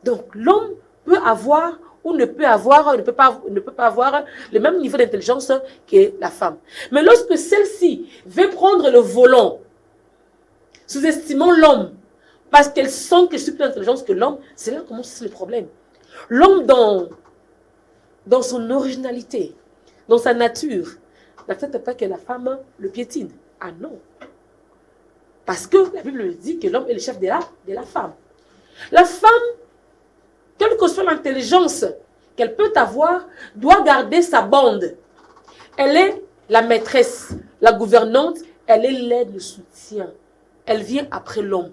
Donc l'homme peut avoir ou ne peut pas avoir le même niveau d'intelligence que la femme. Mais lorsque celle-ci veut prendre le volant, sous-estimant l'homme, parce qu'elle sent qu'elle est plus intelligente que l'homme, c'est là que commence le problème. L'homme, dans son originalité, dans sa nature, n'accepte pas que la femme le piétine. Ah non. Parce que la Bible dit que l'homme est le chef de la femme. La femme, quelle que soit l'intelligence qu'elle peut avoir, doit garder sa bande. Elle est la maîtresse, la gouvernante, elle est l'aide, le soutien. Elle vient après l'homme.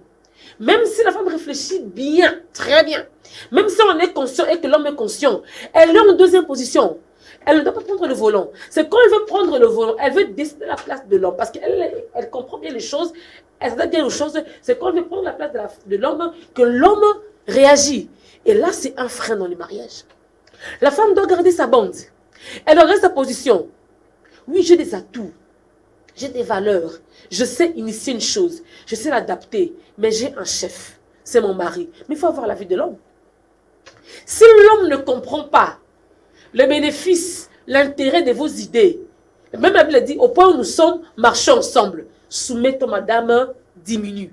Même si la femme réfléchit bien, très bien, même si on est conscient et que l'homme est conscient, elle est en deuxième position. Elle ne doit pas prendre le volant. C'est quand elle veut prendre le volant, elle veut décider la place de l'homme. Parce qu'elle comprend bien les choses, elle s'adapte bien aux choses. C'est quand elle veut prendre la place de l'homme que l'homme réagit. Et là, c'est un frein dans le mariage. La femme doit garder sa bande. Elle doit garder sa position. Oui, j'ai des atouts. J'ai des valeurs. Je sais initier une chose. Je sais l'adapter. Mais j'ai un chef. C'est mon mari. Mais il faut avoir la vie de l'homme. Si l'homme ne comprend pas le bénéfice, l'intérêt de vos idées, même la Bible dit, au point où nous sommes, marchons ensemble. Soumettons, madame, diminue.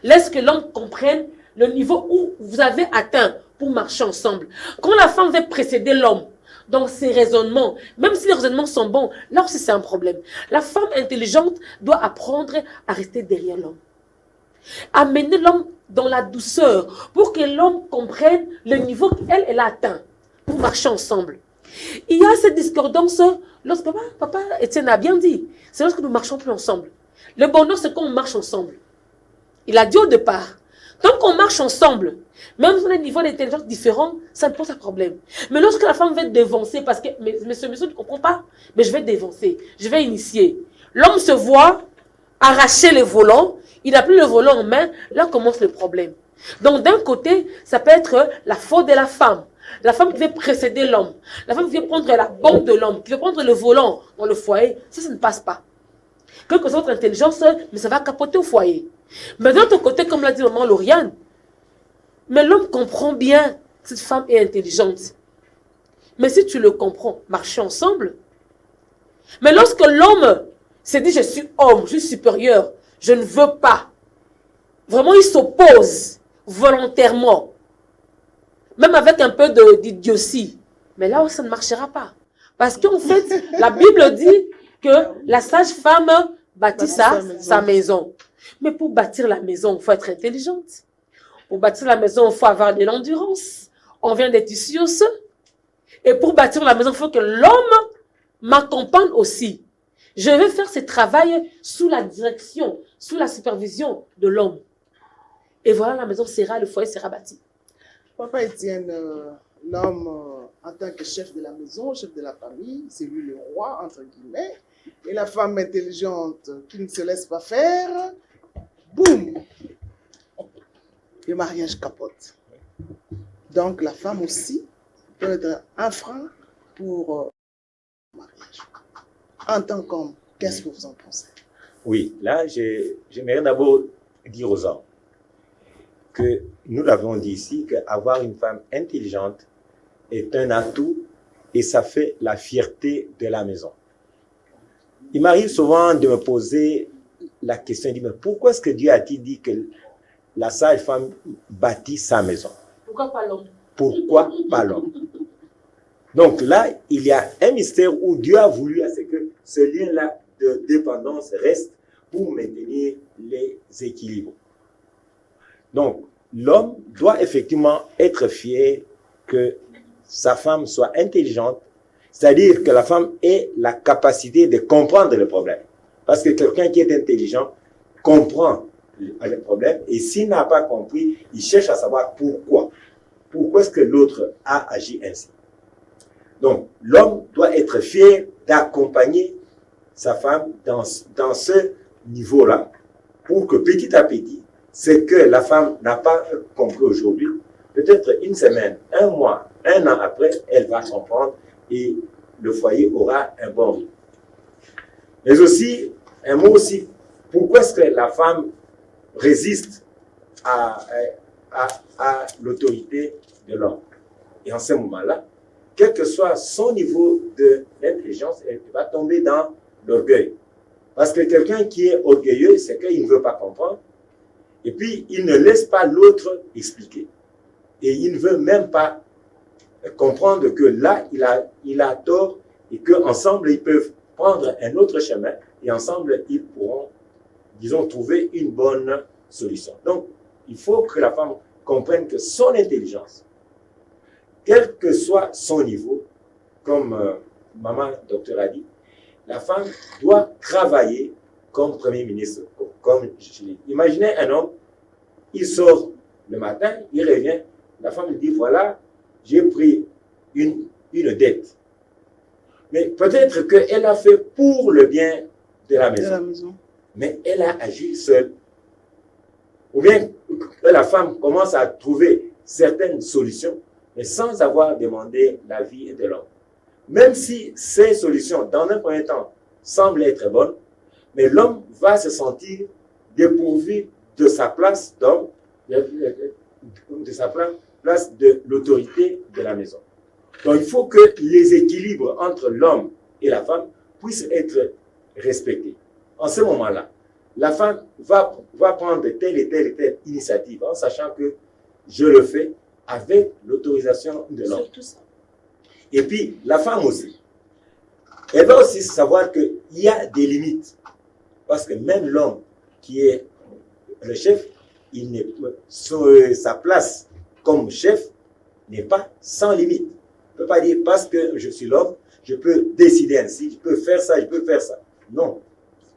Laisse que l'homme comprenne le niveau où vous avez atteint pour marcher ensemble. Quand la femme veut précéder l'homme dans ses raisonnements, même si les raisonnements sont bons, là aussi c'est un problème. La femme intelligente doit apprendre à rester derrière l'homme. Amener l'homme dans la douceur pour que l'homme comprenne le niveau qu'elle a atteint pour marcher ensemble. Il y a cette discordance lorsque papa Étienne a bien dit, c'est lorsque nous ne marchons plus ensemble. Le bonheur, c'est quand on marche ensemble. Il a dit au départ, tant qu'on marche ensemble, même sur des niveaux d'intelligence différents, ça ne pose pas de problème. Mais lorsque la femme veut dévancer, parce que monsieur ne comprend pas, mais je vais dévancer, je vais initier. L'homme se voit arracher le volant, il n'a plus le volant en main, là commence le problème. Donc d'un côté, ça peut être la faute de la femme. La femme qui veut précéder l'homme, la femme qui veut prendre la bande de l'homme, qui veut prendre le volant dans le foyer, ça ne passe pas. Quelle que soit votre intelligence, mais ça va capoter au foyer. Mais d'un autre côté, comme l'a dit maman Lauriane, mais l'homme comprend bien que cette femme est intelligente. Mais si tu le comprends, marchez ensemble. Mais lorsque l'homme s'est dit, je suis homme, je suis supérieur, je ne veux pas. Vraiment, il s'oppose volontairement. Même avec un peu d'idiotie. Mais là, ça ne marchera pas. Parce qu'en fait, la Bible dit que la sage-femme bâtit sa maison. Mais pour bâtir la maison, il faut être intelligente. Pour bâtir la maison, il faut avoir de l'endurance. On vient d'être ici aussi. Et pour bâtir la maison, il faut que l'homme m'accompagne aussi. Je vais faire ce travail sous la direction, sous la supervision de l'homme. Et voilà, la maison sera, le foyer sera bâti. Papa Étienne, l'homme en tant que chef de la maison, chef de la famille, c'est lui le roi, entre guillemets. Et la femme intelligente qui ne se laisse pas faire, boum, le mariage capote. Donc la femme aussi peut être un frein pour le mariage. En tant qu'homme, qu'est-ce que vous en pensez? Oui, là, j'aimerais d'abord dire aux hommes que nous l'avons dit ici, qu'avoir une femme intelligente est un atout et ça fait la fierté de la maison. Il m'arrive souvent de me poser la question, mais pourquoi est-ce que Dieu a-t-il dit que la sage femme bâtit sa maison? Pourquoi pas l'homme? Pourquoi pas l'homme? Donc là, il y a un mystère où Dieu a voulu à ce que ce lien-là de dépendance reste pour maintenir les équilibres. Donc, l'homme doit effectivement être fier que sa femme soit intelligente, c'est-à-dire que la femme ait la capacité de comprendre le problème. Parce que quelqu'un qui est intelligent comprend le problème et s'il n'a pas compris, il cherche à savoir pourquoi. Pourquoi est-ce que l'autre a agi ainsi? Donc, l'homme doit être fier d'accompagner sa femme dans ce niveau-là pour que petit à petit, ce que la femme n'a pas compris aujourd'hui, peut-être une semaine, un mois, un an après, elle va comprendre et le foyer aura un bon rythme. Mais aussi, un mot aussi, pourquoi est-ce que la femme résiste à l'autorité de l'homme? Et en ce moment-là, quel que soit son niveau d'intelligence, elle va tomber dans l'orgueil. Parce que quelqu'un qui est orgueilleux, c'est qu'il ne veut pas comprendre. Et puis, il ne laisse pas l'autre expliquer. Et il ne veut même pas comprendre que là, il a tort et qu'ensemble, ils peuvent prendre un autre chemin et ensemble, ils pourront, disons, trouver une bonne solution. Donc, il faut que la femme comprenne que son intelligence, quel que soit son niveau, comme maman docteur a dit, la femme doit travailler comme premier ministre. Comme je l'ai dit. Imaginez un homme il sort le matin, il revient, la femme lui dit, voilà, j'ai pris une dette. Mais peut-être qu'elle a fait pour le bien de la maison. Mais elle a agi seule. Ou bien que la femme commence à trouver certaines solutions, mais sans avoir demandé l'avis de l'homme. Même si ces solutions, dans un premier temps, semblent être bonnes, mais l'homme va se sentir dépourvu de sa place d'homme, de sa place de l'autorité de la maison. Donc il faut que les équilibres entre l'homme et la femme puissent être respectés. En ce moment-là, la femme va prendre telle et telle initiative en sachant que je le fais avec l'autorisation de l'homme. Et puis, la femme aussi, elle va aussi savoir qu'il y a des limites. Parce que même l'homme qui est le chef, sa place comme chef n'est pas sans limite. On ne peut pas dire parce que je suis l'homme, je peux décider ainsi, je peux faire ça, je peux faire ça. Non.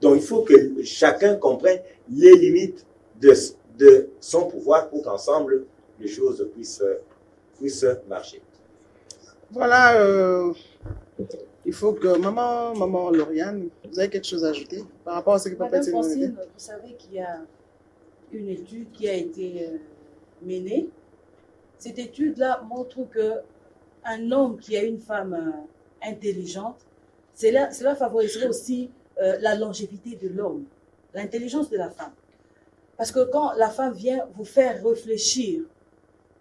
Donc, il faut que chacun comprenne les limites de son pouvoir pour qu'ensemble, les choses puissent marcher. Voilà, il faut que maman Lauriane, vous avez quelque chose à ajouter par rapport à ce que papa Madame dit. Francine, vous savez qu'il y a une étude qui a été menée. Cette étude-là montre qu'un homme qui a une femme intelligente, cela favoriserait aussi la longévité de l'homme, l'intelligence de la femme. Parce que quand la femme vient vous faire réfléchir,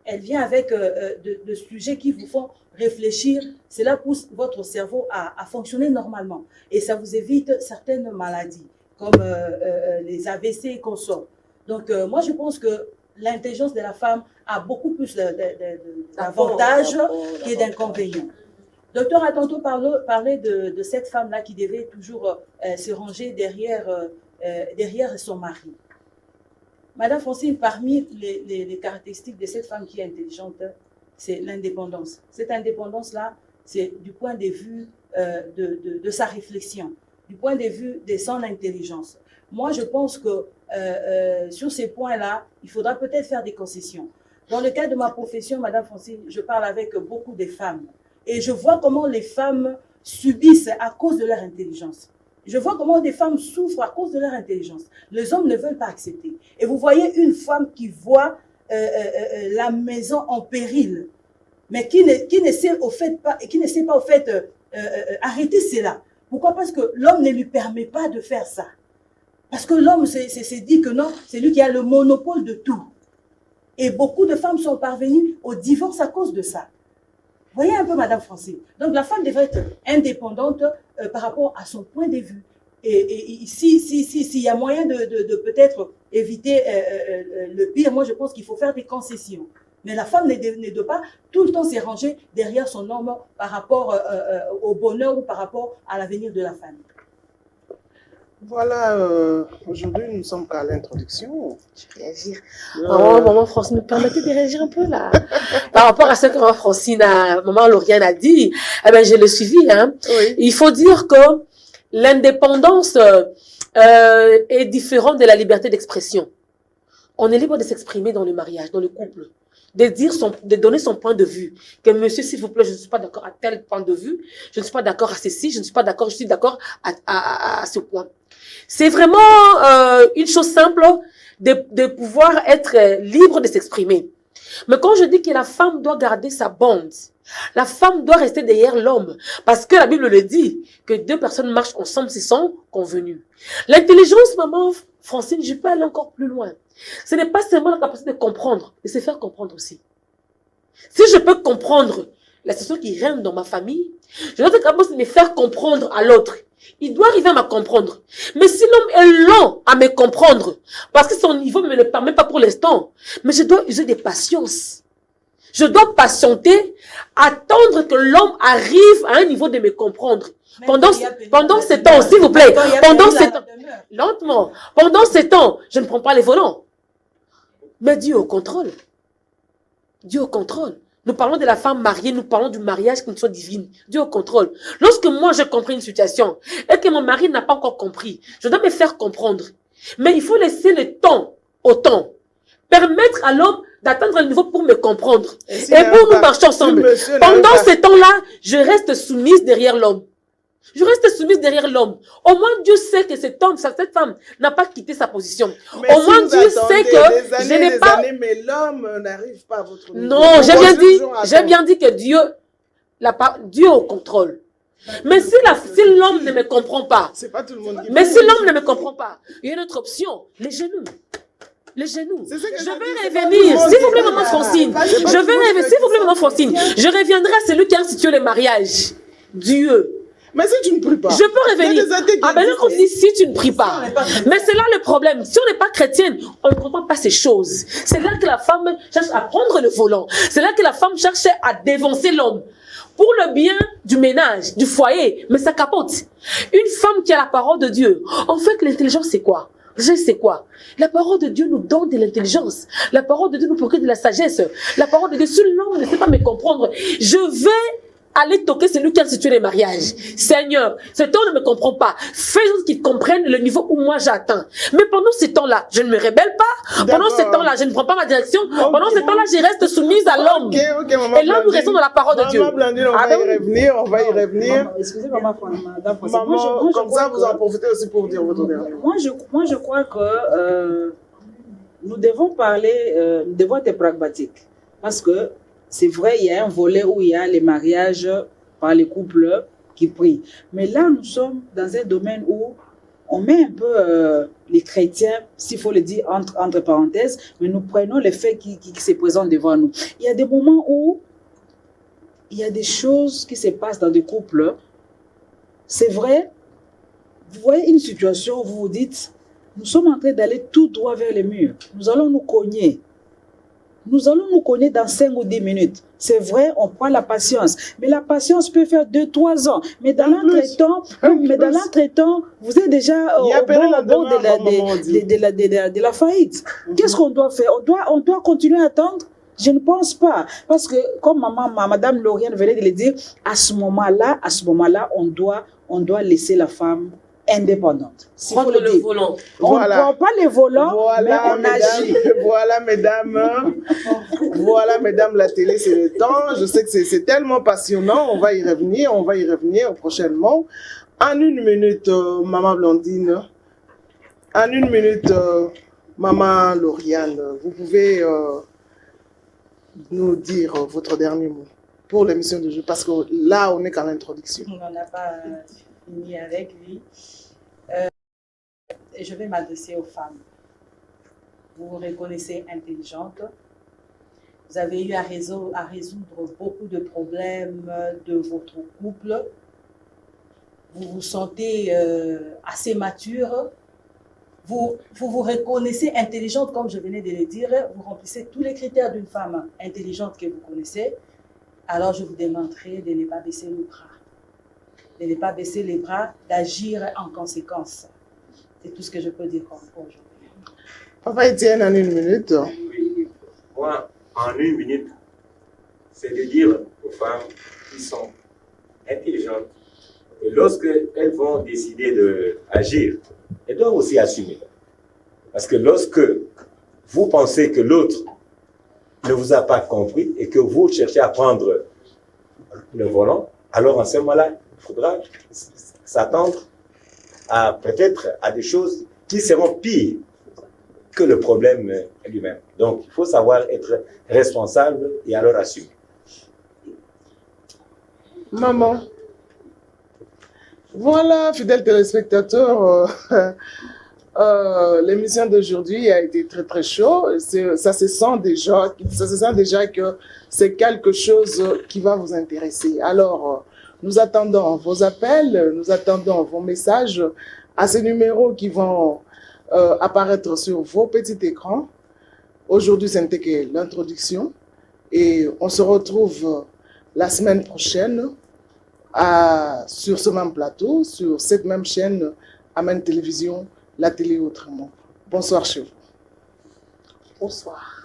elle vient avec de sujets qui vous font réfléchir, cela pousse votre cerveau à fonctionner normalement. Et ça vous évite certaines maladies, comme les AVC et consorts. Donc, moi, je pense que l'intelligence de la femme a beaucoup plus d'avantages que d'inconvénients. Le docteur a tantôt parlé de cette femme-là qui devait toujours se ranger derrière son mari. Madame Francine, parmi les caractéristiques de cette femme qui est intelligente, c'est l'indépendance. Cette indépendance-là, c'est du point de vue de sa réflexion, du point de vue de son intelligence. Moi, je pense que sur ces points-là, il faudra peut-être faire des concessions. Dans le cadre de ma profession, Madame Francine, je parle avec beaucoup de femmes. Et je vois comment les femmes subissent à cause de leur intelligence. Je vois comment des femmes souffrent à cause de leur intelligence. Les hommes ne veulent pas accepter. Et vous voyez une femme qui voit la maison en péril, mais qui ne sait pas arrêter cela. Pourquoi? Parce que l'homme ne lui permet pas de faire ça. Parce que l'homme s'est dit que non, c'est lui qui a le monopole de tout. Et beaucoup de femmes sont parvenues au divorce à cause de ça. Voyez un peu, Madame Francine. Donc, la femme devrait être indépendante par rapport à son point de vue. Et s'il y a moyen de peut-être éviter le pire, moi, je pense qu'il faut faire des concessions. Mais la femme ne doit pas tout le temps se ranger derrière son homme par rapport au bonheur ou par rapport à l'avenir de la famille. Voilà, aujourd'hui, nous ne sommes qu'à l'introduction. Je vais réagir. Maman Francine, me permettez de réagir un peu là? Par rapport à ce que maman Lauriane a dit, eh ben, je l'ai suivi, hein. Oui. Il faut dire que l'indépendance est différente de la liberté d'expression. On est libre de s'exprimer dans le mariage, dans le couple, de donner son point de vue. Que monsieur, s'il vous plaît, je ne suis pas d'accord à tel point de vue, je ne suis pas d'accord à ceci, je ne suis pas d'accord, je suis d'accord à ce point. C'est vraiment une chose simple de pouvoir être libre de s'exprimer. Mais quand je dis que la femme doit garder sa bande, la femme doit rester derrière l'homme, parce que la Bible le dit, que deux personnes marchent ensemble, c'est sont convenus. L'intelligence, maman Francine, je peux aller encore plus loin. Ce n'est pas seulement la capacité de comprendre, mais se faire comprendre aussi. Si je peux comprendre la situation qui règne dans ma famille, je dois être capable de me faire comprendre à l'autre. Il doit arriver à me comprendre. Mais si l'homme est lent à me comprendre, parce que son niveau ne me le permet pas pour l'instant, mais je dois user de patience. Je dois patienter, attendre que l'homme arrive à un niveau de me comprendre. Pendant ce temps, s'il vous plaît, pendant ce temps, lentement, pendant ce temps, je ne prends pas les volants. Mais Dieu au contrôle. Dieu au contrôle. Nous parlons de la femme mariée, nous parlons du mariage qui nous soit divine. Dieu au contrôle. Lorsque moi je comprends une situation et que mon mari n'a pas encore compris, je dois me faire comprendre. Mais il faut laisser le temps au temps. permettre à l'homme d'atteindre un niveau pour me comprendre. si Et pour nous pas- marcher ensemble. monsieur Pendant n'arrive pas- ce temps-là, je reste soumise derrière l'homme. Je reste soumise derrière l'homme. Au moins, Dieu sait que cet homme, cette femme n'a pas quitté sa position. Mais Au si moins, vous Dieu attendez sait que des années, je n'ai des pas... années, mais l'homme n'arrive pas à votre niveau. Non, Vous j'ai bien continuez dit, toujours à j'ai attendre. bien dit que Dieu, Dieu est au contrôle. Mais si l'homme ne me comprend pas, C'est pas tout le monde qui mais peut. si l'homme ne me comprend pas, il y a une autre option, les genoux. Les genoux. C'est ce que Je je vais dis, c'est pas revenir, tout le monde s'il qui vous plaît, peut. maman Francine. C'est pas Je tout le vais monde revenir, qui s'il vous plaît, peut. maman Francine. Je reviendrai à celui qui a institué le mariage. Dieu. Mais si tu ne pries pas. Je peux Il y a revenir. des athées qui Ah ben là, existent. comme dit, si tu ne pries pas. Mais c'est là le problème. Si on n'est pas chrétienne, on ne comprend pas ces choses. C'est là que la femme cherche à prendre le volant. C'est là que la femme cherche à dévancer l'homme. Pour le bien du ménage, du foyer, mais ça capote. Une femme qui a la parole de Dieu. En fait, l'intelligence, c'est quoi? Je sais quoi? La parole de Dieu nous donne de l'intelligence. La parole de Dieu nous procure de la sagesse. La parole de Dieu, si l'homme ne sait pas me comprendre, je vais aller toquer celui qui a institué les mariages. Seigneur, cet homme ne me comprend pas. Fais-en qu'il comprenne le niveau où moi j'atteins. Mais pendant ce temps-là, je ne me rebelle pas. Pendant ce temps-là, je ne prends pas ma direction. Pendant ce temps-là, je reste soumise à l'homme. Ok, maman Et là, nous Blandine. restons dans la parole de Dieu. Maman Blandine, on Ah va ben y oui. revenir, on va y revenir. Maman, excusez-moi, madame Francine. Maman, comme ça, vous en que- profitez aussi pour dire votre dernier mot. moi, je crois que nous devons parler, nous devons être pragmatiques. Parce que c'est vrai, il y a un volet où il y a les mariages par les couples qui prient. Mais là, nous sommes dans un domaine où on met un peu les chrétiens, s'il faut le dire entre parenthèses, mais nous prenons les faits qui se présentent devant nous. Il y a des moments où il y a des choses qui se passent dans des couples. C'est vrai, vous voyez une situation où vous vous dites, nous sommes en train d'aller tout droit vers le mur. Nous allons nous cogner. Nous allons nous cogner dans 5 ou 10 minutes. C'est vrai, on prend la patience. Mais la patience peut faire 2-3 ans. Mais dans l'entretemps, vous êtes déjà au bord de la faillite. Qu'est-ce qu'on doit faire? On doit continuer à attendre? Je ne pense pas. Parce que, comme madame Lauriane venait de le dire, à ce moment-là, on doit laisser la femme indépendante. S'il faut Prendre le le dire. volant. On ne prend pas les volants, mais on agit. Voilà, mesdames, la télé, c'est le temps. Je sais que c'est tellement passionnant. On va y revenir prochainement. En 1 minute, maman Blandine. En 1 minute, maman Lauriane, vous pouvez nous dire votre dernier mot pour l'émission de jeu, parce que là, on est qu'à l'introduction. On n'en a pas fini avec lui. Et je vais m'adresser aux femmes. Vous vous reconnaissez intelligente. Vous avez eu à résoudre beaucoup de problèmes de votre couple. Vous vous sentez assez mature. Vous vous reconnaissez intelligente, comme je venais de le dire. Vous remplissez tous les critères d'une femme intelligente que vous connaissez. Alors je vous demanderai de ne pas baisser les bras. De ne pas baisser les bras, d'agir en conséquence. C'est tout ce que je peux dire pour aujourd'hui. Papa Étienne, en 1 minute. Oui. Moi, en 1 minute, c'est de dire aux femmes qui sont intelligentes que lorsqu'elles vont décider d'agir, elles doivent aussi assumer. Parce que lorsque vous pensez que l'autre ne vous a pas compris et que vous cherchez à prendre le volant, alors en ce moment-là, il faudra s'attendre à peut-être à des choses qui seront pires que le problème lui-même. Donc, il faut savoir être responsable et alors assumer. Maman. Voilà, fidèles téléspectateurs, l'émission d'aujourd'hui a été très très chaud. Ça se sent déjà que c'est quelque chose qui va vous intéresser. Alors, nous attendons vos appels, nous attendons vos messages à ces numéros qui vont apparaître sur vos petits écrans. Aujourd'hui, c'était que l'introduction et on se retrouve la semaine prochaine sur ce même plateau, sur cette même chaîne Amen Télévision, la télé autrement. Bonsoir chez vous. Bonsoir.